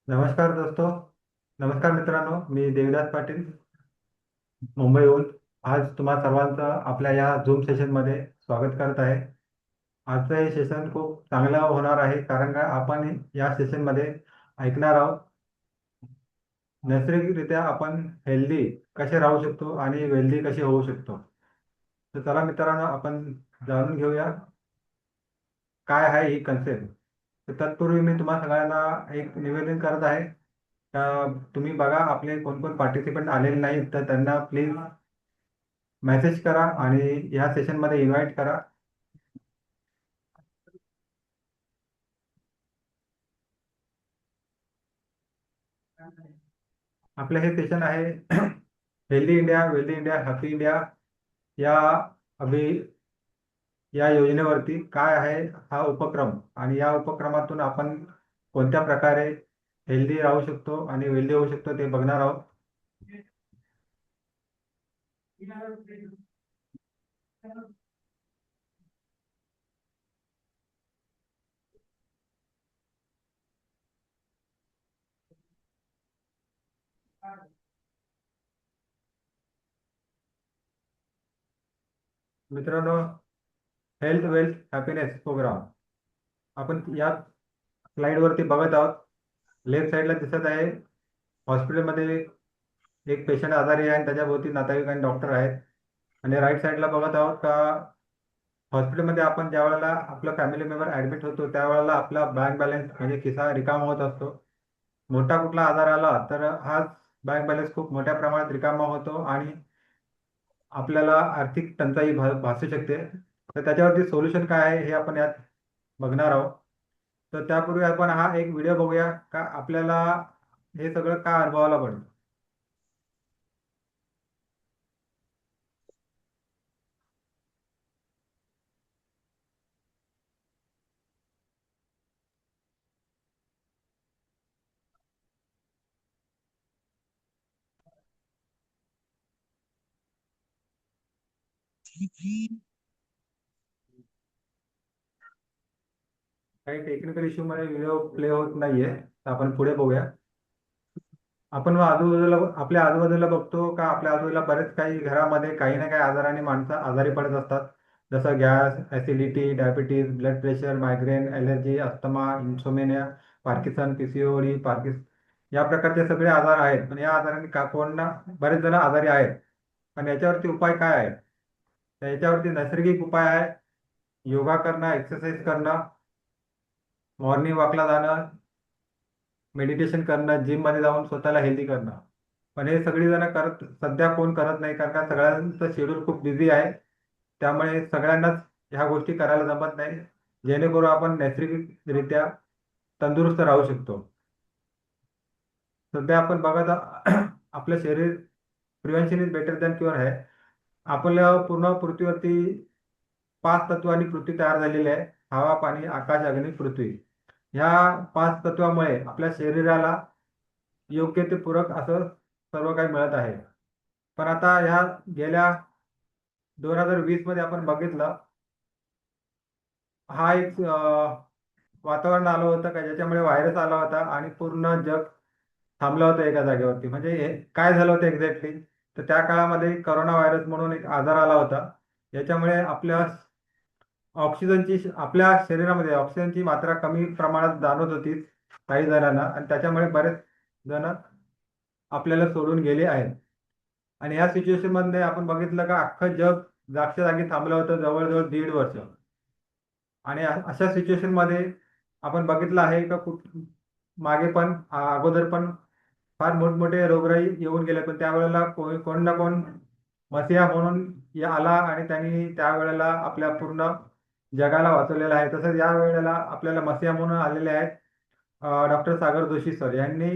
नमस्कार दोस्तों. नमस्कार मित्रांनो, मी देविदास पाटील मुंबईहून. आज तुम्हा सर्वांचं आपल्या या झूम सेशनमध्ये स्वागत करत आहे. आजचं हे सेशन खूप चांगलं होणार आहे, कारण का आपण या सेशनमध्ये ऐकणार आहोत नैसर्गिकरित्या आपण हेल्दी कसे राहू शकतो आणि वेल्दी कसे होऊ शकतो. तर चला मित्रांनो, आपण जाणून घेऊया काय आहे ही कन्सेप्ट. तर तत्पूर्वी मी तुम्हा सगळ्यांना एक निवेदन करत आहे का तुम्ही बघा आपले कोण कोण पार्टिसिपंट आलेले नाहीत, तर त्यांना प्लीज मेसेज करा आणि या सेशनमध्ये इन्व्हाइट करा. आपलं हे सेशन आहे healthy India wealthy India happy India या अभि या योजनेवरती. काय आहे हा उपक्रम आणि या उपक्रमातून आपण कोणत्या प्रकारे हेल्दी राहू शकतो आणि वेल्दी होऊ शकतो ते बघणार आहोत. मित्रांनो, हेल्थ वेल्थ हॅपीनेस प्रोग्राम आपण या स्लाइडवरती बघत आहोत. लेफ्ट साईडला दिसत आहे हॉस्पिटलमध्ये एक पेशंट आजारी आहे आणि त्याच्याभोवती नातेवाईक आणि डॉक्टर आहेत. आणि राईट साईडला बघत आहोत का हॉस्पिटलमध्ये आपण ज्या वेळेला आपला फॅमिली मेंबर ऍडमिट होतो त्यावेळेला आपला बँक बॅलन्स म्हणजे खिसा रिकामा होत असतो. मोठा कुठला आजार आला तर हा बँक बॅलन्स खूप मोठ्या प्रमाणात रिकामा होतो आणि आपल्याला आर्थिक टंचाई भासू शकते. तर त्याच्यावरती सोल्युशन काय आहे हे आपण यात बघणार आहोत. तर त्यापूर्वी आपण हा एक व्हिडिओ बघूया का आपल्याला हे सगळं का अनुभवायला पडतं. काही टेक्निकल इश्यूमुळे व्हिडिओ प्ले होत नाहीये, तर आपण पुढे बघूया. आपण आजूबाजूला आपल्या आजूबाजूला बघतो का आपल्या आजूबाजूला बरेच काही घरामध्ये काही ना काही आजाराने माणसं आजारी पडत असतात. जसं gas, acidity, diabetes, blood pressure, migraine, allergy, asthma, insomnia, Parkinson, PCOD, या प्रकारचे सगळे आजार आहेत. पण या आजारांनी का कोण ना बरेच जण आजारी आहेत. पण याच्यावरती उपाय काय आहे? तर याच्यावरती नैसर्गिक उपाय आहे. योगा करणं, एक्सरसाइज करणं, मॉर्निंग वॉकला जाणं, मेडिटेशन करणं, जिम मध्ये जाऊन स्वतःला हेल्दी करणं. पण हे सगळी जण करत सध्या कोण करत नाही, कारण का सगळ्यांचं शेड्यूल खूप बिझी आहे. त्यामुळे सगळ्यांनाच ह्या गोष्टी करायला जमत नाही, जेणेकरून आपण नैसर्गिकरित्या तंदुरुस्त राहू शकतो. सध्या आपण बघत आपलं शरीर prevention is better than cure आहे. आपल्या पूर्ण पृथ्वीवरती 5 तत्वांनी पृथ्वी तयार झालेली आहे: हवा, पाणी, आकाश, अग्नी, पृथ्वी. ह्या 5 तत्वामुळे आपल्या शरीराला योग्य ते पूरक असं सर्व काही मिळत आहे. पण आता ह्या गेल्या 2020 मध्ये आपण बघितलं, हा एक वातावरण आलं होतं का ज्याच्यामुळे व्हायरस आला होता आणि पूर्ण जग थांबलं होतं एका जागेवरती. म्हणजे हे काय झालं होतं एक्झॅक्टली, तर त्या काळामध्ये करोना व्हायरस म्हणून एक आजार आला होता. याच्यामुळे आपल्या शरीरामध्ये ऑक्सिजनची मात्रा कमी प्रमाणात जाणवत होती काही जणांना, आणि त्याच्यामुळे बरेच जण आपल्याला सोडून गेले आहेत. आणि या सिच्युएशन मध्ये आपण बघितलं का अख्खं जग जागच्या जागी थांबलं होतं जवळजवळ 1.5 वर्ष. आणि अशा सिच्युएशन मध्ये आपण बघितलं आहे का मागे पण अगोदर पण फार मोठमोठे रोगराई येऊन गेले, पण त्यावेळेला कोण ना कोण मसिहा म्हणून आला आणि त्यांनी त्यावेळेला आपल्या पूर्ण जगाला वाचवलेलं आहे. तसंच या वेळेला आपल्याला मसिहा म्हणून आलेले आहेत डॉक्टर सागर जोशी सर. यांनी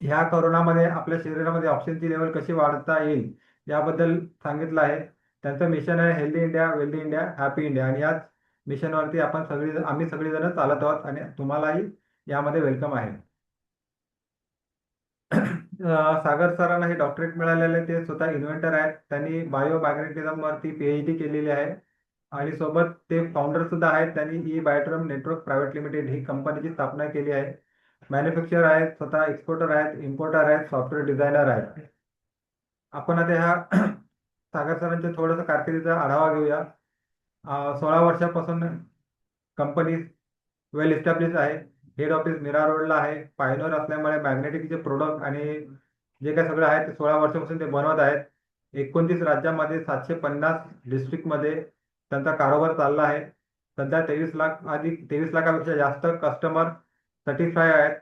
ह्या कोरोनामध्ये आपल्या शरीरामध्ये ऑक्सिजनची लेवल कशी वाढवता येईल याबद्दल सांगितलं आहे. त्यांचं मिशन आहे healthy India wealthy India happy India, आणि याच मिशनवरती आम्ही सगळेजण चालत आहोत आणि तुम्हालाही यामध्ये वेलकम आहे. सागर सरांना हे डॉक्टरेट मिळालेले, ते स्वतः इन्व्हेंटर आहेत. त्यांनी बायो मॅग्नेटिझम वरती पीएचडी केलेली आहे आणि सोबत ते फाउंडर सुद्धा आहेत. त्यांनी ई बायोट्रम नेटवर्क प्रायव्हेट लिमिटेड ही कंपनीची स्थापना केली आहे. मॅन्युफॅक्चर आहेत, स्वतः एक्सपोर्टर आहेत, इम्पोर्टर आहेत, सॉफ्टवेअर डिझायनर आहेत. आपण आता ह्या सागर सरांच्या थोडंसं कारकिर्दीचा आढावा घेऊया. 16 वर्षापासून कंपनी वेल इस्टॅब्लिश आहे. हेड ऑफिस मीरा रोडला आहे. पायनोर असल्यामुळे मॅग्नेटिकचे प्रोडक्ट आणि जे काही सगळं आहे ते 16 वर्षापासून ते बनवत आहेत. 29 राज्यामध्ये 750 डिस्ट्रिक्टमध्ये त्यांचा कारोबार चालला आहे. सध्या 23 लाखापेक्षा जास्त कस्टमर सर्टिफाय आहेत.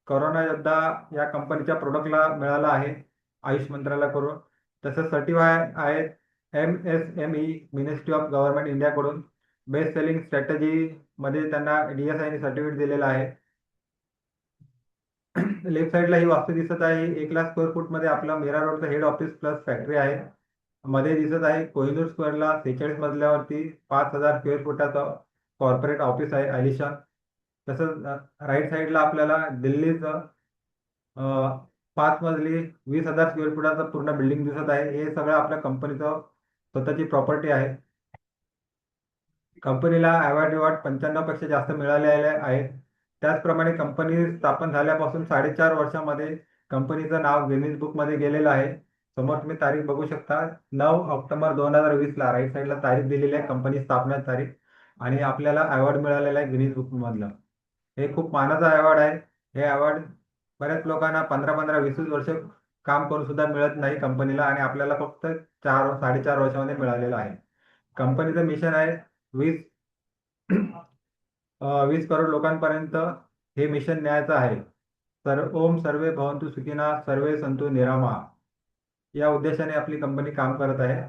करोना योद्धा या कंपनीच्या प्रोडक्टला मिळाला आहे आयुष मंत्रालयाकडून. तसंच सर्टिफाय आहेत MSME मिनिस्ट्री ऑफ गव्हर्नमेंट इंडियाकडून. बेस्ट सेलिंग स्ट्रॅटेजी मध्ये त्यांना DSI सर्टिफिकेट दिलेलं आहे. लेफ्ट साईडला ही वास्तू दिसत आहे. 1 लाख स्क्वेअर फूट मध्ये आपला मीरा रोडचं हेड ऑफिस प्लस फॅक्टरी आहे. मध्ये दिसत आहे कोहिनूर स्क्वेअरला 46 मजल्यावरती 5,000 स्क्वेअर फुटाचं कॉर्पोरेट ऑफिस आहे आलिशान. तसंच राईट साईडला आपल्याला दिल्लीचं 5 मजली 20,000 स्क्वेअर फुटाचं पूर्ण बिल्डिंग दिसत आहे. हे सगळं आपल्या कंपनीचं स्वतःची प्रॉपर्टी आहे. कंपनीला अवॉर्ड 95 पेक्षा जास्त मिळालेले आहेत. त्याचप्रमाणे कंपनी स्थापन झाल्यापासून 4.5 वर्षामध्ये कंपनीचं नाव गिनीज बुकमध्ये गेलेलं आहे. समोर तुम्ही तारीख बघू शकता. 9 ऑक्टोबर 2020ला राईट साईडला तारीख दिलेली आहे, कंपनी स्थापना तारीख. आणि आपल्याला अवॉर्ड मिळालेला आहे गिनीज बुक मधलं. हे खूप मानाचा अवॉर्ड आहे. हे अवॉर्ड बऱ्याच लोकांना 15-15, 20 वर्ष काम करून सुद्धा मिळत नाही कंपनीला, आणि आपल्याला फक्त 4-4.5 वर्षामध्ये मिळालेलं आहे. कंपनीचं मिशन आहे 20 20 करोड लोकांपर्यंत हे मिशन न्यायचं आहे. ओम सर्वे भवन्तु सुखिनः सर्वे सन्तु निरामया या उद्देशाने आपली कंपनी काम करत आहे.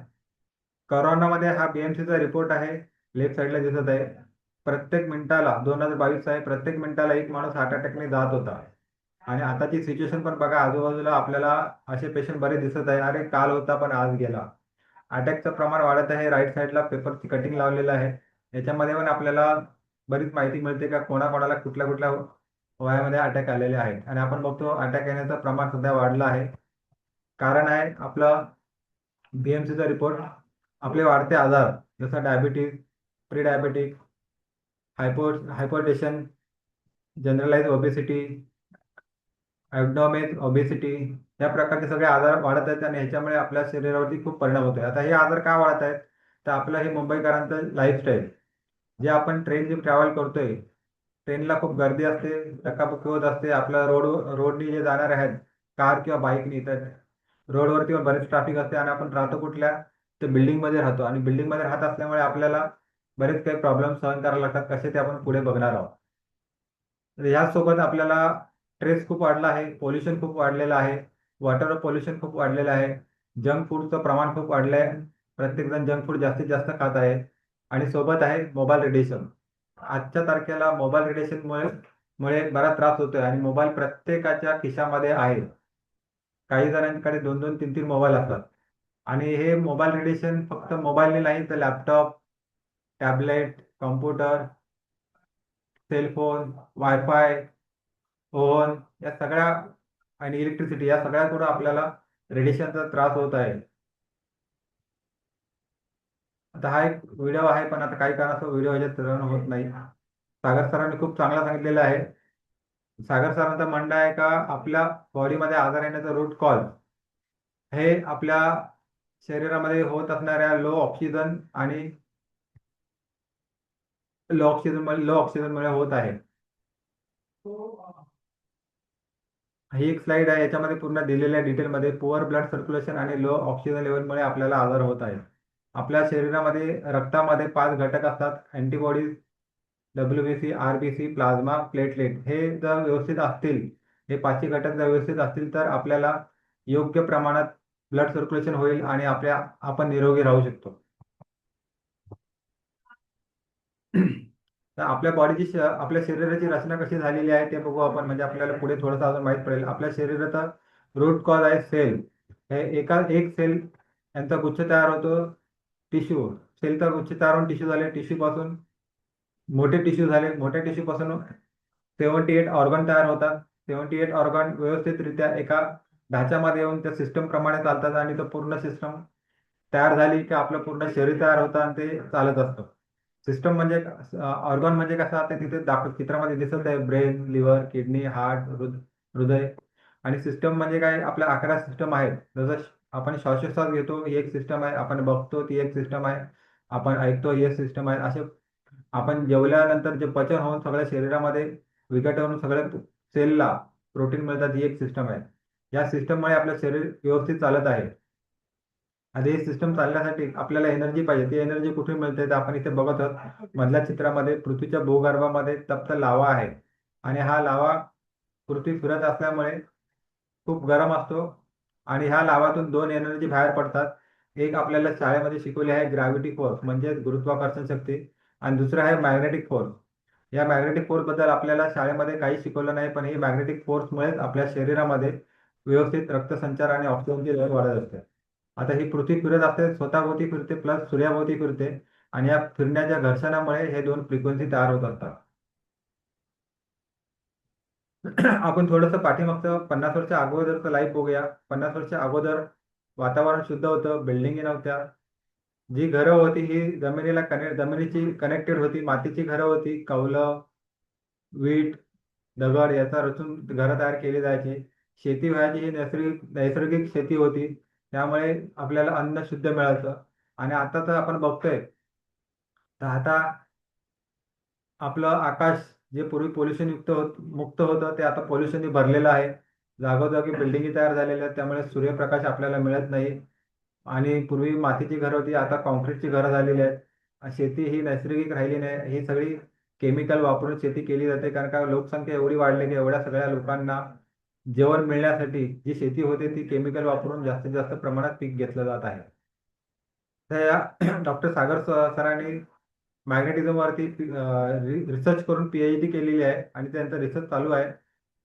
करोनामध्ये हा BMCचा रिपोर्ट आहे, लेफ्ट साईडला दिसत आहे. प्रत्येक मिनिटाला 2022 आहे, प्रत्येक मिनिटाला एक माणूस हार्ट अटॅकने जात होता. आणि आताची सिच्युएशन पण बघा, आजूबाजूला आपल्याला असे पेशंट बरे दिसत आहे. अरे काल होता पण आज गेला. अटॅकचं प्रमाण वाढत आहे. राईट साईडला पेपरची कटिंग लावलेलं आहे. याच्यामध्ये पण आपल्याला बरीच माहिती मिळते का कोणाकोणाला कुठल्या कुठल्या वयामध्ये अटॅक आलेले आहेत. आणि आपण बघतो अटॅक येण्याचं प्रमाण सध्या वाढलं आहे. कारण आहे आपला BMCचा रिपोर्ट. आपले वाढते आजार जसं diabetes, pre diabetic, hypertension, generalise obesity, abdomen obesity या प्रकारचे सगळे आजार वाढत आहेत. आणि ह्याच्यामुळे आपल्या शरीरावरती खूप परिणाम होतो. आता हे आजार का वाढत आहेत? तर आपलं हे मुंबईकरांचं लाईफस्टाईल, जे आपण ट्रेन जे ट्रॅव्हल करतोय, ट्रेनला खूप गर्दी असते, धक्काबुक्की होत असते. आपल्या रोडनी जे जाणारे आहेत कार किंवा बाईकनी, तर रोडवरती पण बरेच ट्रॅफिक असते. आणि आपण राहतो कुठल्या तर बिल्डिंगमध्ये राहतो. आणि बिल्डिंगमध्ये राहत असल्यामुळे आपल्याला बरेच काही प्रॉब्लेम सहन करावे लागतात. कसे ते आपण पुढे बघणार आहोत. तर याचसोबत आपल्याला स्ट्रेस खूप वाढला आहे, पोल्युशन खूप वाढलेलं आहे, वॉटर पोल्युशन खूप वाढलेलं आहे, जंक फूडचं प्रमाण खूप वाढलं आहे. प्रत्येकजण जंक फूड जास्तीत जास्त खात आहे. आणि सोबत आहे मोबाईल रेडिएशन. आजच्या तारखेला मोबाईल रेडिएशनमुळे बराच त्रास होतोय. आणि मोबाईल प्रत्येकाच्या खिशामध्ये आहे. काही जणांकडे 2-2, 3-3 मोबाईल असतात. आणि हे मोबाईल रेडिएशन फक्त मोबाईलने नाही तर laptop, tablet, computer, cellphone, wifi, oven या सगळ्या आणि इलेक्ट्रिसिटी या सगळ्याकडून आपल्याला रेडिएशनचा त्रास होत आहे. आता हा एक व्हिडिओ आहे, पण आता काही कारणास्तव व्हिडिओ ह्याच्यात रन होत नाही. सागर सरांनी खूप चांगला सांगितलेलं आहे. सागर सरांचं म्हणणं आहे का आपल्या बॉडीमध्ये आजार येण्याचं रूट कॉज हे आपल्या शरीरामध्ये होत असणाऱ्या लो ऑक्सिजनमुळे होत आहे. ही एक स्लाइड आहे, याच्यामध्ये पूर्ण दिलेल्या डिटेलमध्ये पुअर ब्लड सर्क्युलेशन आणि लो ऑक्सिजन लेवलमुळे आपल्याला आजार होत आहे. आपल्या शरीरामध्ये रक्तामध्ये 5 घटक असतात: antibodies, WBC, RBC, plasma, platelet. हे जर व्यवस्थित असतील, हे 5ही घटक जर व्यवस्थित असतील तर आपल्याला योग्य प्रमाणात ब्लड सर्क्युलेशन होईल आणि आपण निरोगी राहू शकतो. तर आपल्या शरीराची रचना कशी झालेली आहे ते बघू आपण, म्हणजे आपल्याला पुढे थोडंसं अजून माहीत पडेल. आपल्या शरीराचा रूट कॉज आहे सेल. हे एक सेल यांचा गुच्छ तयार होतो. टिश्यू सेलचा गुच्छ तयार होऊन टिश्यू झाले, टिश्यू पासून मोठे टिश्यू झाले, मोठ्या टिश्यू पासून 78 ऑर्गन तयार होतात. 78 ऑर्गन व्यवस्थितरित्या एका ढाच्यामध्ये येऊन त्या सिस्टम प्रमाणे चालतात. आणि तो पूर्ण सिस्टम तयार झाली की आपलं पूर्ण शरीर तयार होतं आणि ते चालत असतं. सिस्टम म्हणजे ऑर्गन म्हणजे कसं आता तिथे चित्रामध्ये दिसत आहे, ब्रेन, लिव्हर, किडनी, हार्ट, हृदय. आणि सिस्टम म्हणजे काय, आपल्या 11 सिस्टम आहेत. जसं आपण श्वासोच्छ्वास घेतो ही एक सिस्टम आहे, आपण बघतो ती एक सिस्टम आहे, आपण ऐकतो ही एक सिस्टम आहे. असे आपण जेवल्यानंतर जे पचन होऊन सगळ्या शरीरामध्ये विघटन होऊन सगळ्या सेलला प्रोटीन मिळतात, ही एक सिस्टम आहे. या सिस्टममुळे आपलं शरीर व्यवस्थित चालत आहे. आता ही सिस्टम चालण्यासाठी आपल्याला एनर्जी पाहिजे. ती एनर्जी कुठे मिळते तर आपण इथे बघत आहोत मधल्या चित्रामध्ये पृथ्वीच्या भूगर्भामध्ये तप्त लावा आहे. आणि हा लावा पृथ्वी फिरत असल्यामुळे खूप गरम असतो. आणि ह्या लावातून दोन एनर्जी बाहेर पडतात. एक आपल्याला शाळेमध्ये शिकवली आहे ग्रॅव्हिटी फोर्स म्हणजे गुरुत्वाकर्षण शक्ती, आणि दुसरं आहे मॅग्नेटिक फोर्स. या मॅग्नेटिक फोर्स बद्दल आपल्याला शाळेमध्ये काही शिकवलं नाही, पण ही मॅग्नेटिक फोर्समुळेच आपल्या शरीरामध्ये व्यवस्थित रक्तसंचार आणि ऑक्सिजनची लेवल वाढत असते. आता ही पृथ्वी फिरत असते, स्वतःभोवती फिरते प्लस सूर्याभोवती फिरते. आणि या फिरण्याच्या घर्षणामुळे हे दोन फ्रिक्वेन्सी तयार होत असतात. आपण थोडंसं पाठीमागचं 50 वर्ष अगोदरचं लाईफ बघूया. 50 वर्ष अगोदर वातावरण शुद्ध होतं, बिल्डिंगी नव्हत्या. जी घरं होती ही जमिनीची कनेक्टेड होती, मातीची घरं होती, कौलं, वीट, दगड याचा रचून घरं तयार केली जायची. शेती व्हायची ही नैसर्गिक शेती होती, त्यामुळे आपल्याला अन्न शुद्ध मिळायचं. आणि आता तर आपण बघतोय, तर आता आपलं आकाश जे पूर्वी पोल्युशन मुक्त होतं ते आता पोल्युशनने भरलेलं आहे. जागोजागी बिल्डिंगी तयार झालेल्या आहेत, त्यामुळे सूर्यप्रकाश आपल्याला मिळत नाही. आणि पूर्वी मातीची घरं होती, आता कॉन्क्रीटची घरं झालेली आहेत. शेती ही नैसर्गिक राहिली नाही, ही सगळी केमिकल वापरून शेती केली जाते. कारण का लोकसंख्या एवढी वाढली की एवढ्या सगळ्या लोकांना जेवण मिळण्यासाठी जी शेती होते ती केमिकल वापरून जास्तीत जास्त प्रमाणात पीक घेतलं जात आहे. तर या डॉक्टर सागर सरांनी मॅग्नेटिझमवरती रिसर्च करून PhD केलेली आहे आणि त्यांचं रिसर्च चालू आहे.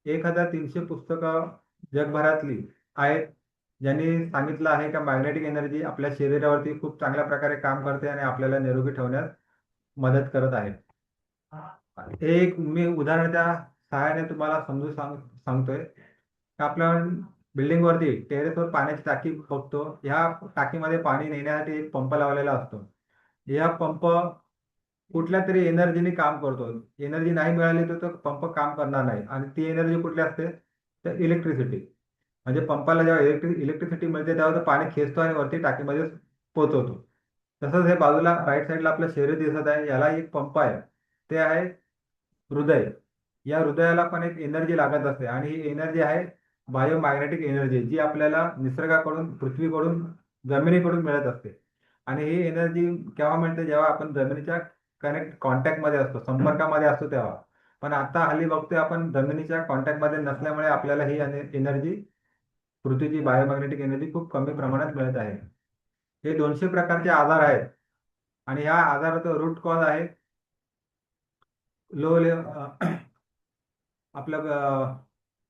1300 पुस्तकं जगभरातली आहेत, ज्यांनी सांगितलं आहे का मॅग्नेटिक एनर्जी आपल्या शरीरावरती खूप चांगल्या प्रकारे काम करते आणि आपल्याला निरोगी ठेवण्यास मदत करत आहे. हे एक मी उदाहरणाच्या सहाय्याने तुम्हाला सांगतोय. आपल्या बिल्डिंग वरती टेरेसवर पाण्याची टाकी बघतो. ह्या टाकीमध्ये पाणी नेण्यासाठी एक पंप लावलेला असतो. या पंप कुठल्या तरी एनर्जीने काम करतो. एनर्जी नाही मिळाली तर तो पंप काम करणार नाही. आणि ती एनर्जी कुठली असते तर इलेक्ट्रिसिटी. म्हणजे पंपाला जेव्हा इलेक्ट्रिसिटी मिळते तेव्हा तो पाणी खेचतो आणि वरती टाकीमध्ये पोहोचवतो. तसंच हे बाजूला राईट साईडला आपलं शरीर दिसत आहे, याला एक पंप आहे, ते आहे हृदय. या हृदयाला पण एक एनर्जी लागत असते आणि ही एनर्जी आहे बायोमॅग्नेटिक एनर्जी, जी आपल्याला निसर्गाकडून, पृथ्वीकडून, जमिनीकडून मिळत असते. आणि ही एनर्जी केव्हा मिळते, जेव्हा आपण जमिनीच्या कॉन्टॅक्टमध्ये असतो, संपर्कामध्ये असतो तेव्हा. पण आता हल्ली बघतोय आपण जमिनीच्या कॉन्टॅक्टमध्ये नसल्यामुळे आपल्याला ही एनर्जी, पृथ्वीची बायोमॅग्नेटिक एनर्जी खूप कमी प्रमाणात मिळत आहे. हे 200 प्रकारचे आजार आहेत. आणि ह्या आजाराचं रूट कॉज आहे लो आपलं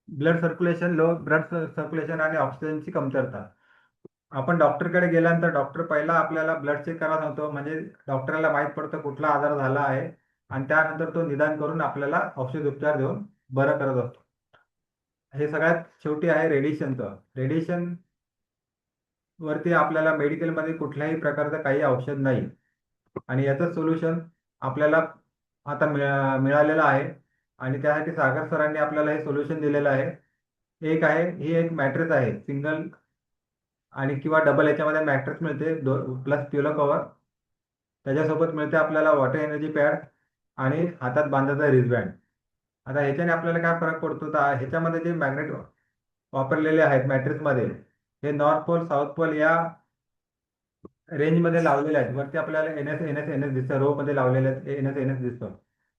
blood circulation, low blood circulation आणि ऑक्सिजनची कमतरता. आपण डॉक्टरकडे गेल्यानंतर डॉक्टर पहिला आपल्याला ब्लड चेक करायला सांगतो, म्हणजे डॉक्टरला माहीत पडतं कुठला आजार झाला आहे आणि त्यानंतर तो निदान करून आपल्याला औषध उपचार देऊन बरं करत असतो. हे सगळ्यात शेवटी आहे रेडिएशनचं. रेडिएशन वरती आपल्याला मेडिकलमध्ये कुठल्याही प्रकारचं काही औषध नाही. आणि याचं सोल्युशन आपल्याला आता मिळालेलं आहे. आणि त्यासाठी सागर सरांनी आपल्याला हे सोल्युशन दिलेलं आहे. ही एक मॅट्रेस आहे, सिंगल आणि किंवा डबल याच्यामध्ये मॅट्रेस मिळते, प्लस पिलो कव्हर. त्याच्यासोबत मिळते आपल्याला वॉटर एनर्जी पॅड आणि हातात बांधायचा रिस्टबँड. आता ह्याच्याने आपल्याला काय फरक पडतो तर ह्याच्यामध्ये जे मॅग्नेट वापरलेले आहेत मॅट्रेसमध्ये, हे नॉर्थ पोल, साऊथ पोल या रेंजमध्ये लावलेले आहेत. वरती आपल्याला NS दिसतं, रो मध्ये लावलेले आहेत, NS दिसतं.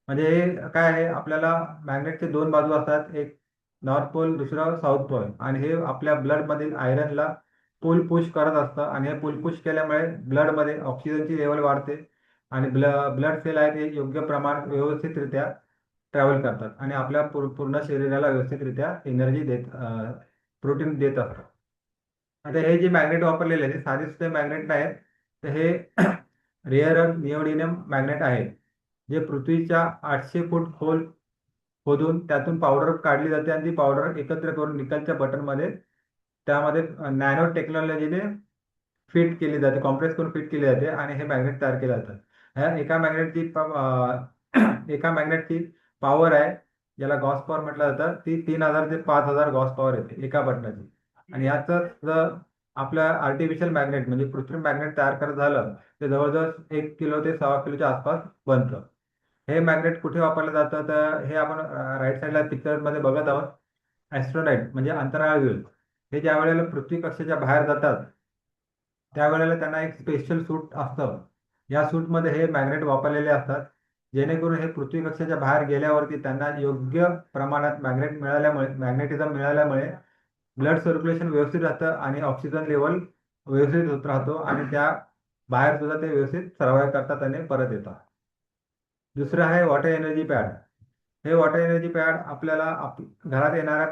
म्हणजे हे काय आहे, आपल्याला मॅग्नेटचे दोन बाजू असतात, एक नॉर्थ पोल, दुसरा साऊथ पोल. आणि हे आपल्या ब्लड मधील आयरनला पुल पुश करत असतं. आणि हे पुल पुश केल्यामुळे ब्लड मध्ये ऑक्सिजनची लेवल वाढते आणि ब्लड सेल आहेत हे योग्य प्रमाण व्यवस्थितरित्या ट्रॅव्हल करतात आणि आपल्या पूर्ण शरीराला व्यवस्थितरित्या एनर्जी प्रोटीन देत असतात. आता हे जे मॅग्नेट वापरलेले आहेत, हे साधे सुद्धा मॅग्नेट नाहीत, तर हे रेअर अर्थ निओडिमियम मॅग्नेट आहे, जे पृथ्वीच्या 800 फूट खोल खोदून त्यातून पावडर काढली जाते आणि ती पावडर एकत्र करून निकलच्या बटनमध्ये, त्यामध्ये नॅनो टेक्नॉलॉजीने फिट केली जाते, कॉम्प्रेस करून फिट केली जाते आणि हे मॅग्नेट तयार केलं जातं. ह्या एका मॅग्नेटची पॉवर आहे, ज्याला गॉस पॉवर म्हटलं जातं, ती 3000 ते 5000 गॉस पॉवर येते एका बटनाची. आणि याचं जर आपलं आर्टिफिशियल मॅग्नेट म्हणजे कृत्रिम मॅग्नेट तयार करायचं झालं, ते जवळजवळ 1 किलो ते 1.25 किलोच्या आसपास बनतं. हे मॅग्नेट कुठे वापरलं जातं, तर हे आपण राईट साईडला पिक्चरमध्ये बघत आहोत. ॲस्ट्रोनाइट म्हणजे अंतराळवीर हे ज्या वेळेला पृथ्वी कक्षेच्या बाहेर जातात, त्यावेळेला त्यांना एक स्पेशल सूट असतं. या सूटमध्ये हे मॅग्नेट वापरलेले असतात, जेणेकरून हे पृथ्वी कक्षेच्या बाहेर गेल्यावरती त्यांना योग्य प्रमाणात मॅग्नेटिझम मिळाल्यामुळे ब्लड सर्क्युलेशन व्यवस्थित राहतं आणि ऑक्सिजन लेवल व्यवस्थित होत राहतो आणि त्या बाहेर सुद्धा ते व्यवस्थित सर्वाइव्ह करतात आणि परत येतात. दुसरं आहे वॉटर एनर्जी पॅड. हे वॉटर एनर्जी पॅड आपल्याला घरात येणाऱ्या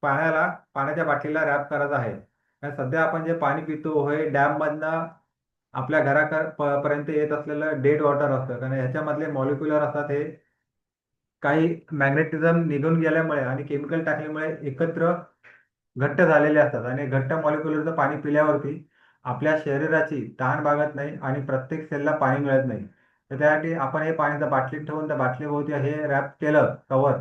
पाण्याला पाण्याच्या बाटलीला रॅप करायचं आहे. कारण सध्या आपण जे पाणी पितो हे डॅममधनं आपल्या पर्यंत येत असलेलं डेड वॉटर असतं, कारण ह्याच्यामधले मॉलिक्युलर असतात हे काही मॅग्नेटिझम निघून गेल्यामुळे आणि केमिकल टाकल्यामुळे एकत्र घट्ट झालेले असतात आणि घट्ट मॉलिक्युलरचं पाणी पिल्यावरती आपल्या शरीराची तहान भागत नाही आणि प्रत्येक सेलला पाणी मिळत नाही. तर त्यासाठी आपण हे पाणी जर बाटलीत ठेवून त्या बाटलीभोवती हे रॅप केलं कव्हर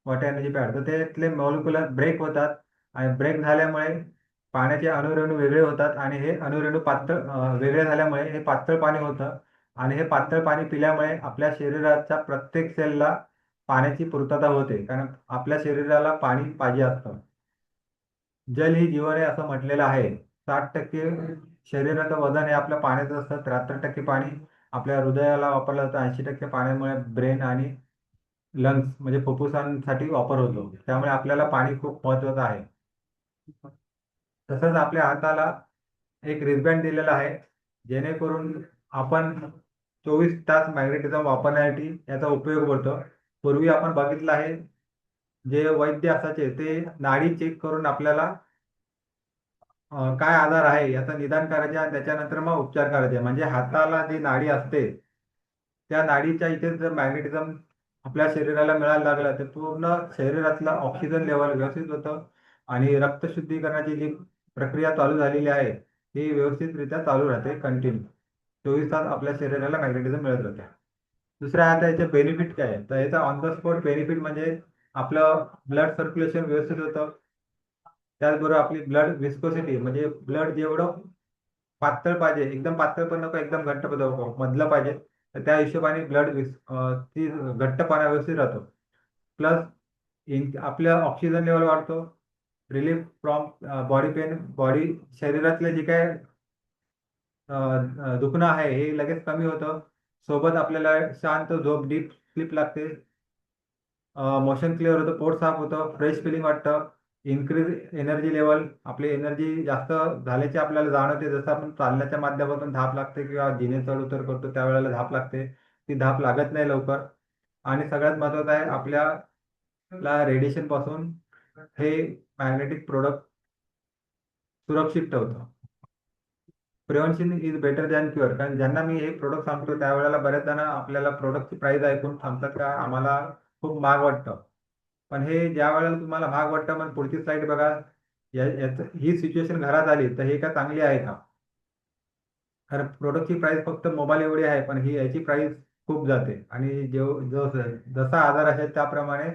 वॉटर एनर्जी पॅड, तर त्यातले मॉलिक्युलर ब्रेक होतात आणि ब्रेक झाल्यामुळे पाण्याचे अणुरेणू वेगळे होतात आणि हे अणुरेणू वेगळे झाल्यामुळे हे पातळ पाणी होतं आणि हे पातळ पाणी पिल्यामुळे आपल्या शरीराच्या प्रत्येक सेलला पाण्याची पूर्तता होते, कारण आपल्या शरीराला पाणी पाहिजे असतं. जल ही जीवन आहे असं म्हटलेलं आहे. 60% शरीराचं वजन हे आपल्या पाण्याचं असतं. 73% पाणी आपल्या हृदयाला वापरलं जातं. 80% पाण्यामुळे ब्रेन आणि लंग्स म्हणजे फुफ्फुसांसाठी वापर होतो. त्यामुळे आपल्याला पाणी खूप महत्वाचं आहे. तसंच आपल्या हाताला एक रिस्बँड दिलेला आहे, जेणेकरून आपण 24 तास मॅग्नेटिझम वापरण्यासाठी याचा उपयोग होतो. पूर्वी आपण बघितलं आहे, जे वैद्य असायचे ते नाडी चेक करून आपल्याला काय आजार आहे याचं निदान करायचे आणि त्याच्यानंतर मग उपचार करायचे. म्हणजे हाताला जी नाडी असते, त्या नाडीच्या इथे जर मॅग्नेटिझम आपल्या शरीराला मिळायला लागलं, तर पूर्ण शरीरातलं ऑक्सिजन लेवल व्यवस्थित होतं आणि रक्त शुद्धीकरणाची जी प्रक्रिया चालू झालेली आहे, ती व्यवस्थितरित्या चालू राहते कंटिन्यू. 24 तास आपल्या शरीराला मॅग्नेटिझम मिळत राहते. दुसऱ्या आता याचे बेनिफिट काय आहे? तर याचा ऑन द स्पॉट बेनिफिट म्हणजे आपलं ब्लड सर्क्युलेशन व्यवस्थित होतं. त्याचबरोबर आपली ब्लड विस्कोसिटी म्हणजे ब्लड जेवढं पातळ पाहिजे, एकदम पातळ पण नको, एकदम घट्ट पण नको, मधलं पाहिजे. तर त्या हिशोबाने ती घट्टपणा व्यवस्थित राहतो. प्लस आपलं ऑक्सिजन लेवल वाढतो. रिलीफ फ्रॉम बॉडी पेन, शरीरातले जे काय दुखणं आहे हे लगेच कमी होतं. सोबत आपल्याला शांत झोप, डीप स्लीप लागते. मोशन क्लिअर होतं, पोट साफ होतं, फ्रेश फिलिंग वाटतं. इन्क्रीज एनर्जी लेवल, आपली एनर्जी जास्त झाल्याची आपल्याला जाणवते. जसं आपण चालण्याच्या माध्यमातून धाप लागते किंवा जिने चढ उतर करतो त्यावेळेला धाप लागते, ती धाप लागत नाही लवकर. आणि सगळ्यात महत्त्वाचं आहे, आपल्याला रेडिएशन पासून हे मॅग्नेटिक प्रोडक्ट सुरक्षित ठेवतं. Prevention is better than cure. कारण ज्यांना मी हे प्रोडक्ट सांगतो त्यावेळेला बरेच जण आपल्याला प्रोडक्टची प्राइस ऐकून सांगतात का आम्हाला खूप महाग वाटतं. पण हे ज्या वेळेला तुम्हाला महाग वाटतं, मग पुढची स्लाईड बघा. ही सिच्युएशन घरात आली तर हे का चांगली आहे का? कारण प्रोडक्टची प्राइस फक्त मोबाईल एवढी आहे, पण ही याची प्राइस खूप जाते आणि जसा आजार असेल त्याप्रमाणे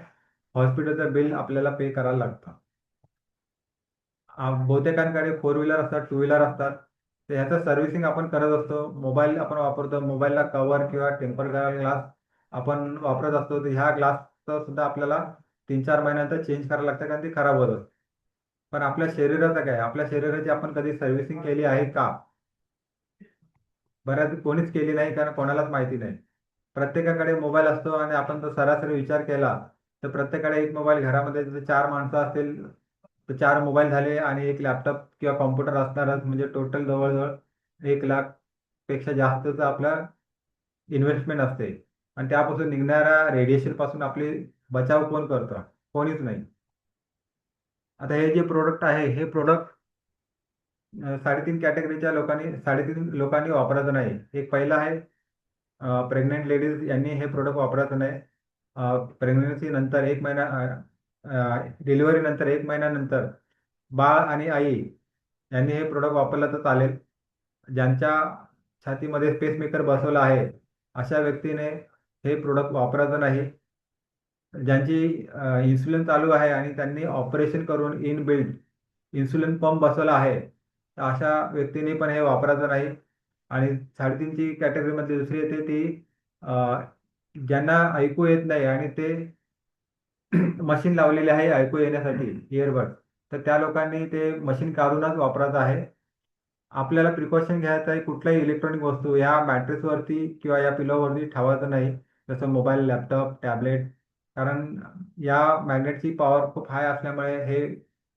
हॉस्पिटलचं बिल आपल्याला पे करायला लागतं. बहुतेकांकडे फोर व्हीलर असतात, टू व्हीलर असतात. तर ह्याचं सर्व्हिसिंग आपण करत असतो. मोबाईल आपण वापरतो, मोबाईलला कव्हर किंवा टेम्पर ग्लास आपण वापरत असतो. तर ह्या ग्लासचं सुद्धा आपल्याला 3-4 महिन्यानंतर चेंज करायला लागतं, कारण ती खराब होतं. पण आपल्या शरीराचं काय? आपल्या शरीराची आपण कधी सर्व्हिसिंग केली आहे का? बऱ्याच कोणीच केली नाही, कारण कोणालाच माहिती नाही. प्रत्येकाकडे मोबाईल असतो आणि आपण जर सरासरी विचार केला तर प्रत्येकाकडे एक मोबाईल, घरामध्ये जर 4 माणसं असतील तर 4 मोबाईल झाले आणि एक लॅपटॉप किंवा कॉम्प्युटर असणारच, म्हणजे टोटल जवळजवळ 1 लाख पेक्षा जास्तचं आपलं इन्व्हेस्टमेंट असते. आणि त्यापासून निघणाऱ्या रेडिएशन पासून आपली बचाव कोण करतं? कोणीच नाही. आता हे जे प्रोडक्ट आहे हे प्रोडक्ट 3.5 लोकांनी वापरायचं नाही. एक पहिला आहे, प्रेग्नंट लेडीज यांनी हे प्रोडक्ट वापरायचं नाही. प्रेग्नन्सी नंतर 1 महिना, डिलिव्हरी नंतर 1 महिन्यानंतर बाळ आणि आई यांनी हे प्रोडक्ट वापरलं तर चालेल. ज्यांच्या छातीमध्ये पेसमेकर बसवला आहे अशा व्यक्तीने हे प्रोडक्ट वापरायचं नाही. ज्यांची इन्सुलिन चालू आहे आणि त्यांनी ऑपरेशन करून इन बिल्ड इन्सुलिन पंप बसवला आहे, तर अशा व्यक्तीने पण हे वापरायचं नाही. आणि 3.5ची कॅटेगरीमध्ये दुसरी येते ती ज्यांना ऐकू येत नाही आणि ते मशीन लावलेले आहे ऐकू येण्यासाठी इयरबड, तर त्या लोकांनी ते मशीन काढूनच वापरायचं आहे. आपल्याला प्रिकॉशन घ्यायचं आहे, कुठल्याही इलेक्ट्रॉनिक वस्तू या मॅट्रेसवरती किंवा या पिलोवरती ठेवायचं नाही, जसं मोबाईल, लॅपटॉप, टॅबलेट. कारण या मॅग्नेटची पॉवर खूप हाय असल्यामुळे हे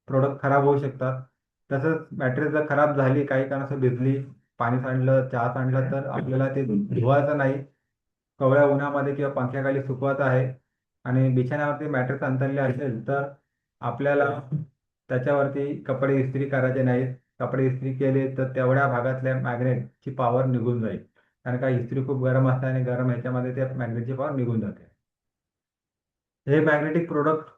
प्रोडक्ट खराब होऊ शकतात. तसंच मॅट्रेस जर खराब झाली, काही कारणास्तव भिजली, पाणी सांडलं, चहा सांडलं, तर आपल्याला ते धुवायचं नाही. कवळ्या उन्हामध्ये किंवा पंख्याखाली सुकवायचं आहे. आणि बिछाण्यावरती मॅट्रेस अंथरले असेल तर आपल्याला त्याच्यावरती कपडे इस्त्री करायचे नाहीत. कपडे इस्त्री केले तर तेवढ्या भागातल्या मॅग्नेटची पॉवर निघून जाईल. कारण का इस्त्री खूप गरम असते आणि गरम ह्याच्यामध्ये त्या मॅग्नेटची पॉवर निघून जाते. हे मॅग्नेटिक प्रोडक्ट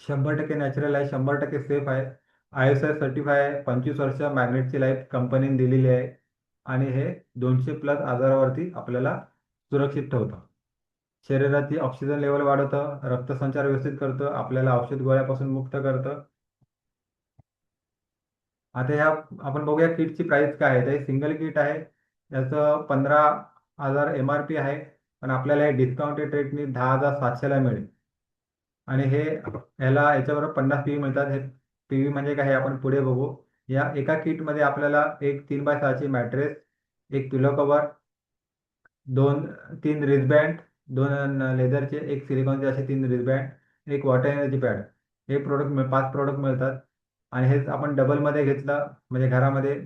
100% नॅचरल आहे, 100% सेफ आहे. ISI सर्टिफाय आहे, 25 वर्ष मॅग्नेटची लाईफ कंपनीने दिलेली आहे. आणि हे 200+ आजारावरती आपल्याला सुरक्षित ठेवतं. शरीराची ऑक्सिजन लेवल वाढवतं, रक्तसंचार व्यवस्थित करतं, आपल्याला औषध गोळ्यापासून मुक्त करतं. आता ह्या आपण बघूया किटची प्राइस काय आहे. तर हे सिंगल किट आहे, याचं 15,000 MRP आहे, पण आपल्याला हे डिस्काउंटेड रेटनी 10,700ला मिळेल. आणि हे याच्याबरोबर 50 PV मिळतात. हे PV म्हणजे काय हे आपण पुढे बघू. या एका किटमध्ये आपल्याला एक 3x6ची मॅट्रेस, एक पिलो कव्हर, दोन 3 रिस्बँड, दोन लेदरचे, एक सिलिकॉनचे, असे 3 रिस्बँड, एक वॉटर एनर्जी पॅड, हे 5 प्रोडक्ट मिळतात. आणि हेच आपण डबलमध्ये घेतलं म्हणजे घरामध्ये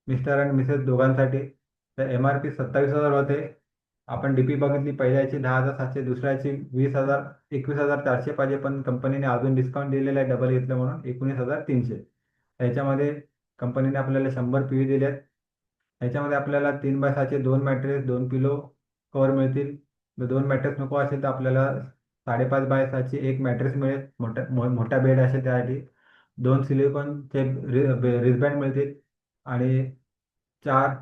मिस्टर आणि मिसेस दोघांसाठी, तर MRP 27,000 होते. आपण DP बघितली, पहिल्याची 10,700, दुसऱ्याची 20,000, 21,400 पाहिजे, पण कंपनीने अजून डिस्काउंट दिलेला आहे डबल घेतलं म्हणून 19,300. याच्यामध्ये कंपनीने आपल्याला 100 PV दिले आहेत. याच्यामध्ये आपल्याला 3x6चे 2 मॅट्रेस, 2 पिलो कवर मिळतील. जर 2 मॅट्रेस नको असेल तर आपल्याला 5.5x6ची एक मॅट्रेस मिळेल, मोठ्या बेड असेल त्यासाठी. 2 सिलिकॉनचे रिस्बँड मिळतील आणि 4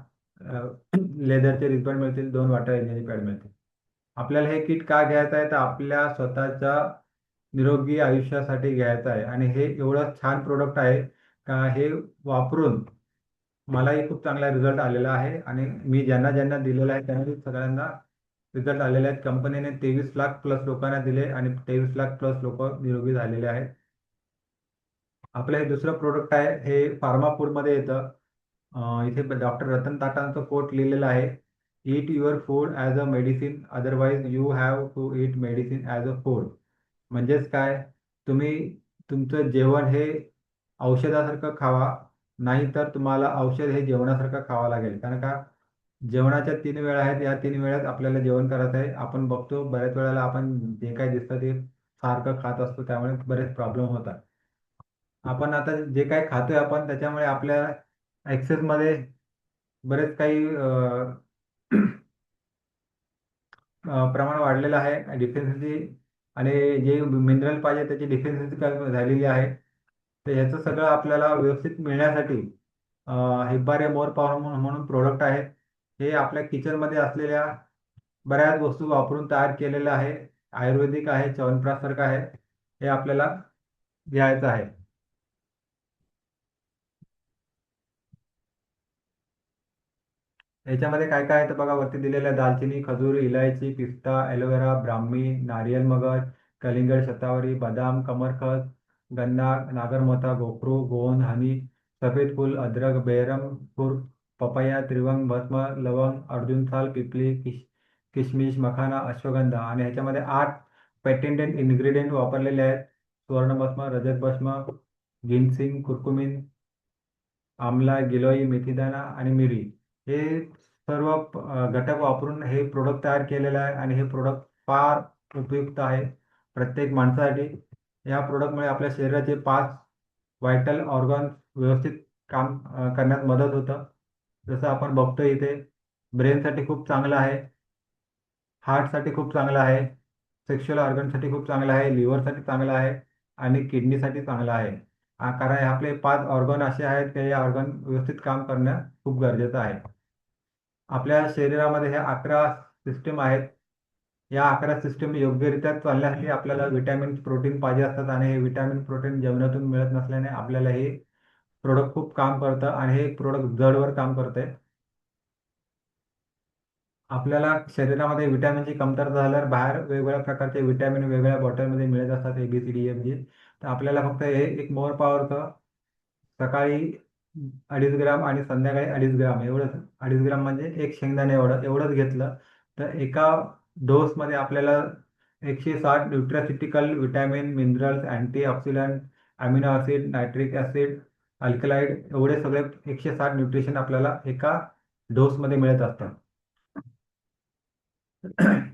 लेदरचे रिस्बँड मिळतील, 2 वॉटर एनर्जी पॅड मिळतील. आपल्याला हे किट का घ्यायचं आहे, तर आपल्या स्वतःच्या निरोगी आयुष्यासाठी घ्यायचं आहे. आणि हे एवढं छान प्रोडक्ट आहे का हे वापरून मलाही खूप चांगला रिझल्ट आलेला आहे. आणि मी ज्यांना ज्यांना दिलेला आहे त्यांनी सगळ्यांना रिझल्ट आलेले आहेत. कंपनीने 23 लाख प्लस लोकांना दिले आणि 23 लाख प्लस लोक निरोगी झालेले आहेत. आपलं हे दुसरं प्रोडक्ट आहे, हे फार्मा फूडमध्ये येतं. इथे डॉक्टर रतन टाटांचं कोट लिहिलेलं आहे, "eat your food as a medicine, otherwise you have to eat medicine as a food." म्हणजेच काय, तुम्ही तुमचं जेवण हे औषधासारखं खावा, नाही तर तुम्हाला औषध हे जेवणासारखं खावं लागेल. कारण का, जेवणाच्या 3 वेळा आहेत, या 3 वेळात आपल्याला जेवण करायचं आहे. आपण बघतो बऱ्याच वेळेला आपण जे काही दिसतं ते सारखं खात असतो, त्यामुळे बरेच प्रॉब्लेम होतात. आपण आता जे काही खातोय आपण त्याच्यामुळे आपल्या ॲक्सेसमध्ये बरेच काही प्रमाण वाढलेलं आहे डिफिशियन्सी. आणि जे मिनरल पाहिजे त्याची डिफिशियन्सी कमी झालेली आहे. तर ह्याचं सगळं आपल्याला व्यवस्थित मिळण्यासाठी हिब्बारे मोर पॉवर म्हणून प्रोडक्ट आहे. हे आपल्या किचनमध्ये असलेल्या बऱ्याच वस्तू वापरून तयार केलेलं आहे. आयुर्वेदिक आहे, च्यवनप्रकाशसारखं आहे. हे आपल्याला घ्यायचं आहे. याच्यामध्ये काय काय आहे तर बघा, वरती दिलेलं आहे: दालचिनी, खजूर, इलायची, पिस्ता, ॲलोवेरा, ब्राह्मी, नारियल मगज, कलिंगड, शतावरी, बदाम, कमरखत, गन्ना, नागरमोथा, गोखरू, गोंद, हनी, सफेद फूल, अद्रक, बेरम, खुर, पपया, त्रिवंग, भस्म, लवंग, अर्जुन साल, पिपली, किशमिश, मखाना, अश्वगंधा. आणि ह्याच्यामध्ये 8 पेटेंटेड इन्ग्रेडियंट वापरलेले आहेत: सुवर्णभस्म, रजत भस्म, गिन्सिंग, कुर्कुमिन, आमला, गिलोय, मेथीदाणा आणि मिरी. हे सर्व घटक वापरून हे प्रोडक्ट तयार केलेलं आहे. आणि हे प्रोडक्ट फार उपयुक्त आहे प्रत्येक माणसासाठी. या प्रोडक्टमुळे आपल्या शरीराचे 5 व्हायटल ऑर्गन्स व्यवस्थित काम करण्यात मदत होतं. जसं आपण बघतो इथे, ब्रेनसाठी खूप चांगलं आहे, हार्टसाठी खूप चांगलं आहे, सेक्शुअल ऑर्गनसाठी खूप चांगलं आहे, लिव्हरसाठी चांगलं आहे आणि किडनीसाठी चांगलं आहे. कारण हे आपले 5 ऑर्गन असे आहेत की हे ऑर्गन व्यवस्थित काम करणं खूप गरजेचं आहे. आपल्या शरीरामध्ये ह्या 11 सिस्टीम आहेत. या 11 सिस्टीम योग्यरित्या चालण्यासाठी आपल्याला विटॅमिन प्रोटीन पाहिजे असतात आणि हे विटॅमिन प्रोटीन जेवणातून मिळत नसल्याने आपल्याला हे प्रोडक्ट खूप काम करतं आणि हे प्रोडक्ट जडवर काम करतंय. आपल्याला शरीरामध्ये विटॅमिनची कमतरता झाल्यावर बाहेर वेगवेगळ्या प्रकारचे विटॅमिन वेगवेगळ्या बॉटलमध्ये मिळत असतात, ABCD, EFG. तर आपल्याला फक्त हे एक मोर पॉवरचं सकाळी 2.5 ग्राम आणि संध्याकाळी 2.5 ग्राम एवढंच, 2.5 ग्राम म्हणजे एक शेंगदाणे एवढंच घेतलं तर एका डोसमध्ये आपल्याला 160 nutraceutical vitamin, minerals, antioxidant, amino acid, nitric acid, alkaloid एवढे सगळे 160 न्यूट्रिशन आपल्याला एका डोसमध्ये मिळत असतात.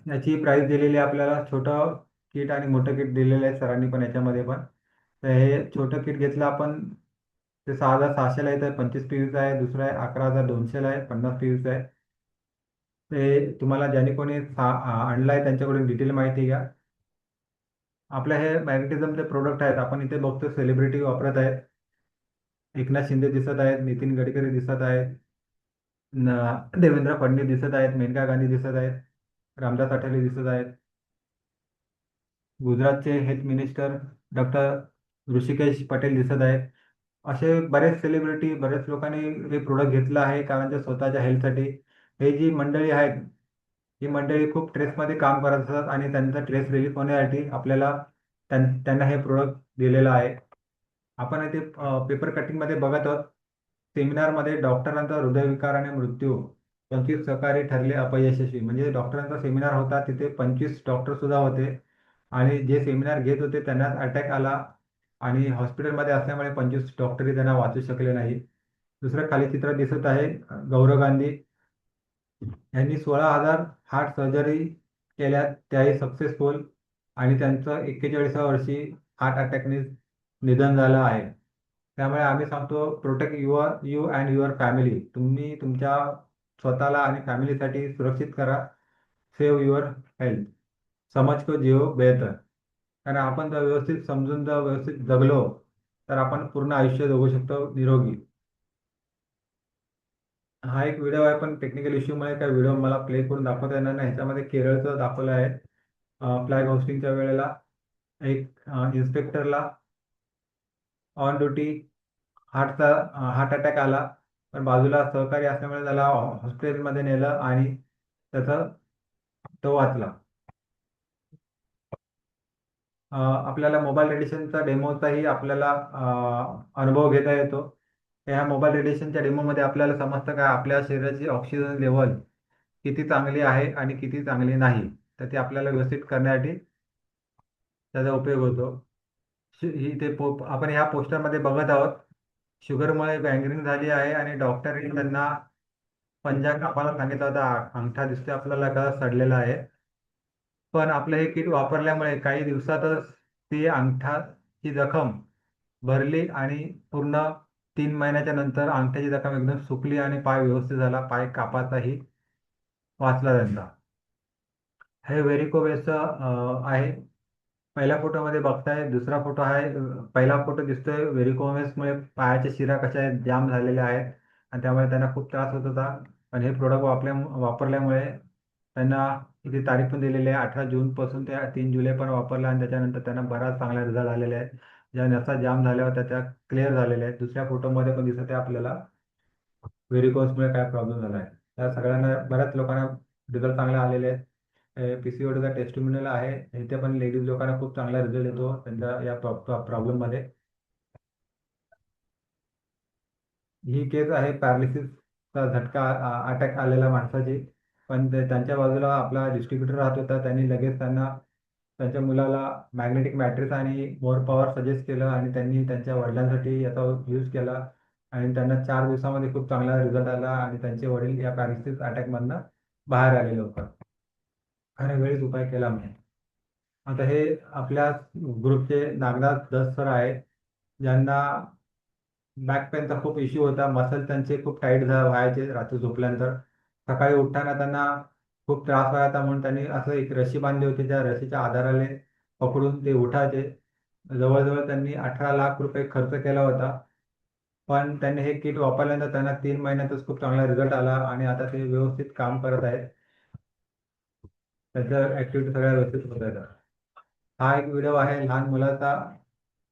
याची प्राइस दिलेली आहे आपल्याला, छोटं किट आणि मोठं किट दिलेलं आहे सरांनी पण याच्यामध्ये पण. तर हे छोटं किट घेतलं आपण ते 6,600ला येतं, 25 पीस आहे. दुसरं आहे 11,200ला आहे, 50 पीस आहे. ते तुम्हाला ज्याने कोणी आणलं आहे त्यांच्याकडून डिटेल माहिती घ्या. आपल्या हे मॅग्नेटिझमचे प्रोडक्ट आहेत, आपण इथे बघतो सेलिब्रिटी वापरत आहेत. एकनाथ शिंदे दिसत आहेत, नितीन गडकरी दिसत आहेत, देवेंद्र फडणवीस दिसत आहेत, मेनका गांधी दिसत आहेत, रामदास आठवले दिसत आहेत, गुजरातचे health minister doctor Rishikesh Patel दिसत आहेत. असे बरेच सेलिब्रिटी, बरेच लोकांनी हे प्रोडक्ट घेतलं आहे कारण ते स्वतःच्या हेल्थसाठी. हे जी मंडळी आहेत, ही मंडळी खूप स्ट्रेसमध्ये काम करत असतात आणि त्यांचा स्ट्रेस रिलीफ होण्यासाठी आपल्याला त्यांना हे प्रोडक्ट दिलेलं आहे. आपण इथे पेपर कटिंगमध्ये बघत आहोत. सेमिनारमध्ये डॉक्टरांचा हृदयविकार आणि मृत्यू, 25 सहकारी ठरले अपयशस्वी. म्हणजे डॉक्टरांचा सेमिनार होता, तिथे 25 डॉक्टर सुद्धा होते आणि जे सेमिनार घेत होते त्यांनाच अटॅक आला आणि हॉस्पिटलमध्ये असल्यामुळे 25 डॉक्टरही त्यांना वाचू शकले नाही. दुसरं खाली चित्र दिसत आहे, गौरव गांधी यांनी 16,000 हार्ट सर्जरी केल्या, त्याही सक्सेसफुल, आणि त्यांचं 41व्या वर्षी हार्ट अटॅकने निधन झालं आहे. त्यामुळे आम्ही सांगतो, protect you and your family. तुम्ही तुमच्या स्वतःला आणि फॅमिलीसाठी सुरक्षित करा. Save your health. समज को जिओ बेहतर. कारण आपण जर व्यवस्थित समजून जर व्यवस्थित जगलो तर आपण पूर्ण आयुष्य जगू शकतो निरोगी. हा एक व्हिडिओ आहे पण टेक्निकल इश्यूमुळे काय व्हिडिओ मला प्ले करून दाखवता येणार नाही. ह्याच्यामध्ये केरळचं दाखवलं आहे. फ्लॅग होस्टिंगच्या वेळेला एक इन्स्पेक्टरला ऑन ड्युटी हार्ट अटॅक आला, पण बाजूला सहकारी असल्यामुळे त्याला हॉस्पिटलमध्ये नेलं आणि त्याचा तो वाचला. आपल्याला मोबाईल रेडिएशनचा डेमोचाही आपल्याला अनुभव घेता येतो. ह्या मोबाईल रेडिएशनच्या डेमोमध्ये आपल्याला समजतं का आपल्या शरीराची ऑक्सिजन लेवल किती चांगली आहे आणि किती चांगली नाही. तर ते आपल्याला व्यवस्थित करण्यासाठी त्याचा उपयोग होतो. आपण ह्या पोस्टरमध्ये बघत आहोत, शुगरमुळे गँग्रीन झाली आहे आणि डॉक्टरने त्यांना पंजा कापायला सांगितला होता. अंगठा दिसतोय आपल्याला का सडलेला आहे, पण आपलं हे किट वापरल्यामुळे काही दिवसातच ती अंगठाची जखम भरली आणि पूर्ण 3 महिन्याच्या नंतर अंगठ्याची जखम एकदम सुकली आणि पाय व्यवस्थित झाला. पाय कापाचाही वाचला त्यांचा. हे व्हेरिकोवेसचं आहे. पहिल्या फोटोमध्ये बघताय, दुसरा फोटो आहे. पहिला फोटो दिसतोय व्हेरिकोवेसमुळे पायाच्या शिरा कशा जाम झालेल्या आहेत आणि त्यामुळे त्यांना खूप त्रास होत होता. पण हे प्रोडक्ट वापरल्यामुळे त्यांना इथे तारीख पण दिलेली आहे, 18 जूनपासून ते 3 जुलै पण वापरला आणि त्याच्यानंतर त्यांना बराच चांगला रिझल्ट आलेले आहेत. ज्या नसा जाम झाल्या होत्या त्या क्लिअर झालेल्या आहेत. दुसऱ्या फोटोमध्ये पण दिसत आहे आपल्याला व्हेरिकोसमुळे काय प्रॉब्लेम झाला आहे. त्या सगळ्यांना, बऱ्याच लोकांना रिझल्ट चांगले आलेले आहेत. PCODचा टेस्टिमोनियल आहे, इथे पण लेडीज लोकांना खूप चांगला रिझल्ट येतो त्यांच्या या प्रॉब्लेममध्ये. ही केस आहे पॅरालिसिसचा झटका, अटॅक आलेल्या माणसाची. पण त्यांच्या बाजूला आपला डिस्ट्रीब्युटर राहत होता, त्यांनी लगेच त्यांना त्यांच्या मुलाला मॅग्नेटिक मॅट्रिक्स आणि मोर पॉवर सजेस्ट केलं आणि त्यांनी त्यांच्या वडिलांसाठी याचा यूज केला आणि त्यांना 4 दिवसामध्ये खूप चांगला रिझल्ट आला आणि त्यांचे वडील या पॅरालिसिस अटॅकमधनं बाहेर आले लवकर. आणि वेळीच उपाय केला मी. आता हे आपल्या ग्रुपचे नागनाथ दस सर आहेत, ज्यांना बॅक पेनचा खूप इश्यू होता. मसल त्यांचे खूप टाईट व्हायचे रात्री झोपल्यानंतर. सकाळी उठताना त्यांना खूप त्रास व्हायचा, म्हणून त्यांनी असं एक रशी बांधली होती. त्या रशीच्या आधाराने पकडून ते उठायचे. जवळजवळ त्यांनी 18 लाख रुपये खर्च केला होता. पण त्यांनी हे किट वापरल्यानंतर त्यांना 3 महिन्यातच खूप चांगला रिझल्ट आला आणि आता ते व्यवस्थित काम करत आहेत. त्याच्या ऍक्टिव्हिटी सगळ्या व्यवस्थित होत आहेत. हा एक व्हिडिओ आहे लहान मुलाचा,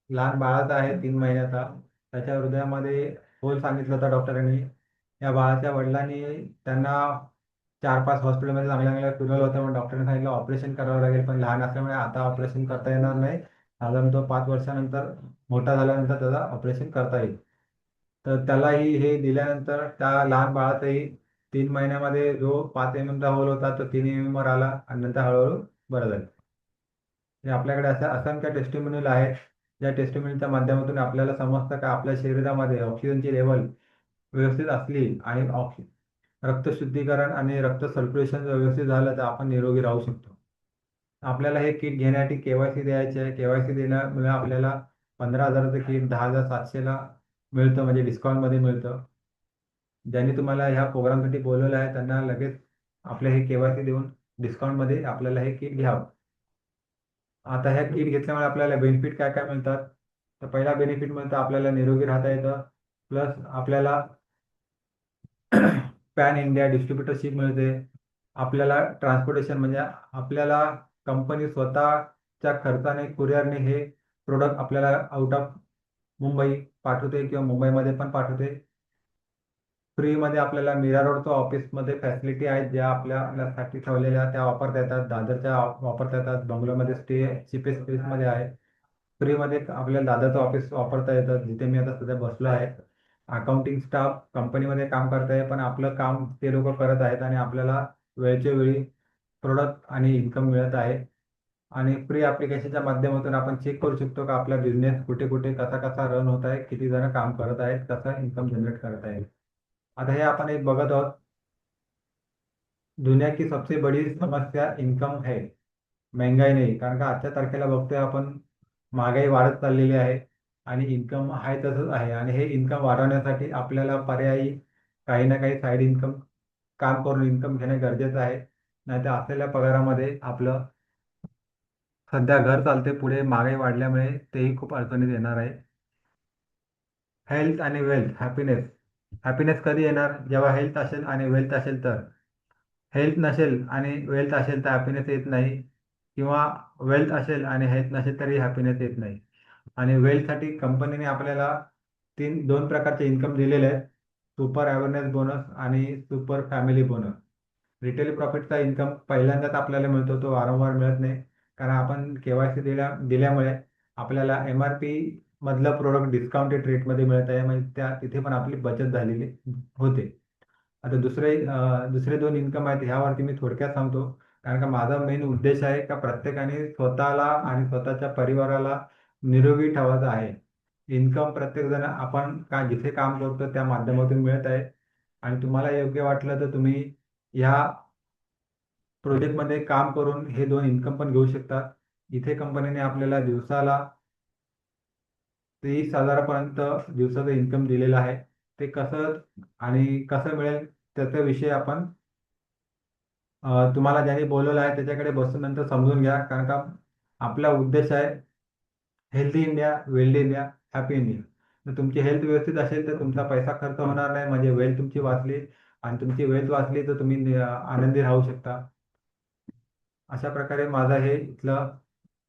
लहान बाळाचा आहे 3 महिन्याचा. त्याच्या हृदयामध्ये होल सांगितलं होतं डॉक्टरांनी. या बाळाच्या वडिलांनी त्यांना 4-5 हॉस्पिटलमध्ये चांगल्या चांगल्या फिरवलं होतं, पण डॉक्टरांनी सांगितलं ऑपरेशन करावं लागेल, पण लहान असल्यामुळे आता ऑपरेशन करता येणार नाही. साधारण तो 5 वर्षानंतर मोठा झाल्यानंतर त्याला ऑपरेशन करता येईल. तर त्यालाही हे दिल्यानंतर त्या लहान बाळाचाही 3 महिन्यामध्ये जो 5 mm चा होल होता तो 3 mm वर आला आणि नंतर हळूहळू बरं झालं. हे आपल्याकडे अशा असंख्य टेस्टिमोनियल आहेत, ज्या टेस्टिमोनियलच्या माध्यमातून आपल्याला समजतं का आपल्या शरीरामध्ये ऑक्सिजनची लेवल व्यवस्थित असली आणि रक्त शुद्धीकरण आणि रक्त सर्क्युलेशन जर व्यवस्थित झालं तर आपण निरोगी राहू शकतो. आपल्याला हे किट घेण्यासाठी केवायसी द्यायचे आहे. केवायसी देण्यामुळे आपल्याला 15,000चं किट 10,700ला मिळतं, म्हणजे डिस्काउंटमध्ये मिळतं. ज्यांनी तुम्हाला ह्या प्रोग्रामसाठी बोलवलं आहे त्यांना लगेच आपले हे केवायसी देऊन डिस्काउंटमध्ये आपल्याला हे किट घ्यावं. आता ह्या किट घेतल्यामुळे आपल्याला बेनिफिट काय काय मिळतात? तर पहिला बेनिफिट म्हणतो आपल्याला निरोगी राहता येतं, प्लस आपल्याला पॅन इंडिया डिस्ट्रीब्युटरशिप मिळते. आपल्याला ट्रान्सपोर्टेशन म्हणजे आपल्याला कंपनी स्वतःच्या खर्चाने कुरिअरने हे प्रोडक्ट आपल्याला आउट ऑफ मुंबई पाठवते किंवा मुंबईमध्ये पण पाठवते. फ्रीमध्ये आपल्याला मीरा रोडच्या ऑफिसमध्ये फॅसिलिटी आहेत, ज्या आपल्यासाठी ठेवलेल्या त्या वापरता येतात. दादरच्या वापरता येतात. बंगलोमध्ये स्टे चीपेस्ट स्पेसमध्ये आहे. फ्रीमध्ये आपल्याला दादरचं ऑफिस वापरता येतं, जिथे मी आता सध्या बसलो आहे. अकाउंटिंग स्टाफ कंपनीमध्ये काम करत आहे, पण आपलं काम ते लोक करत आहेत आणि आपल्याला वेळच्या वेळी प्रोडक्ट आणि इन्कम मिळत आहे. आणि फ्री ॲप्लिकेशनच्या माध्यमातून आपण चेक करू शकतो का आपला बिझनेस कुठे कुठे कसा कसा रन होत आहे, किती जण काम करत आहेत, कसा इन्कम जनरेट करत आहेत. आता हे आपण एक बघत आहोत, दुनिया की सबसे बड़ी समस्या इन्कम है, महंगाई नाही. कारण का आजच्या तारखेला बघतोय आपण महागाई वाढत चाललेली आहे आणि इन्कम आहे तसंच आहे. आणि हे इन्कम वाढवण्यासाठी आपल्याला पर्यायी काही ना काही साईड इन्कम काम करून इन्कम घेणे गरजेचं आहे. नाहीतर असलेल्या पगारामध्ये आपलं सध्या घर चालते, पुढे महागाई वाढल्यामुळे तेही खूप अडचणीत येणार आहे. हेल्थ आणि वेल्थ, हॅपीनेस. हॅपीनेस कधी येणार? जेव्हा हेल्थ असेल आणि वेल्थ असेल तर. हेल्थ नसेल आणि वेल्थ असेल तर हॅपीनेस येत नाही, किंवा वेल्थ असेल आणि हेल्थ नसेल तरी हॅपीनेस येत नाही. आणि वेल्थसाठी कंपनीने आपल्याला 2 प्रकारचे इन्कम दिलेले आहेत, सुपर अवेअरनेस बोनस आणि सुपर फॅमिली बोनस. रिटेल प्रॉफिटचा इन्कम पहिल्यांदाच आपल्याला मिळतो, तो वारंवार मिळत नाही. कारण आपण केवायसी दिल्यामुळे आपल्याला MRP मधलं प्रोडक्ट डिस्काउंटेड रेटमध्ये मिळत आहे, म्हणजे तिथे पण आपली बचत झालेली होते. आता दुसरे 2 इन्कम आहेत, ह्यावरती मी थोडक्यात सांगतो. कारण का माझा मेन उद्देश आहे का प्रत्येकाने स्वतःला आणि स्वतःच्या परिवाराला निरोगी ठेवायचा आहे. इन्कम प्रत्येक जण आपण जिथे काम करतो त्या माध्यमातून मिळत आहे. आणि तुम्हाला योग्य वाटलं तर तुम्ही ह्या प्रोजेक्टमध्ये काम करून हे 2 इन्कम पण घेऊ शकतात. इथे कंपनीने आपल्याला दिवसाला 30,000पर्यंत दिवसाचं इन्कम दिलेलं आहे. ते कसं आणि कसं मिळेल त्याचा विषय आपण तुम्हाला ज्याने बोलवलं आहे त्याच्याकडे बसून नंतर समजून घ्या. कारण का आपला उद्देश आहे healthy India, wealthy India, happy India. तर तुमची हेल्थ व्यवस्थित असेल तर तुमचा पैसा खर्च होणार नाही, म्हणजे वेल्थ तुमची वाचली. आणि तुमची वेल्थ वाचली तर तुम्ही आनंदी राहू शकता. अशा प्रकारे माझा हे इथलं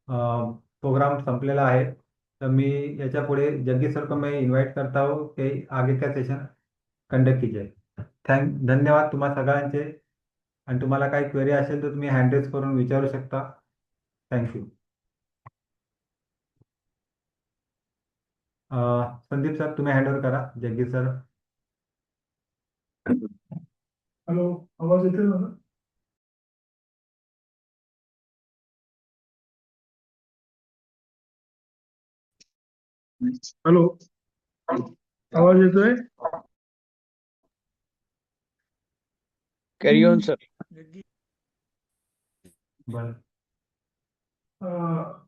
प्रोग्राम संपलेला आहे. तर मी याच्या पुढे जगदीश सर को मैं इन्वाइट करता हूँ की आगे का सेशन कंडक्ट कीजिए. धन्यवाद तुम्हा सगळ्यांचे. आणि तुम्हाला काही क्वेरी असेल तर तुम्ही हँड रेज करून विचारू शकता. थँक्यू. संदीप सर तुम्ही हँड ओव्हर करा, जगदीश सर. हॅलो, आवाज येतोय माझा? हॅलो, आवाज येतोय? Carry on sir. बरं. अं,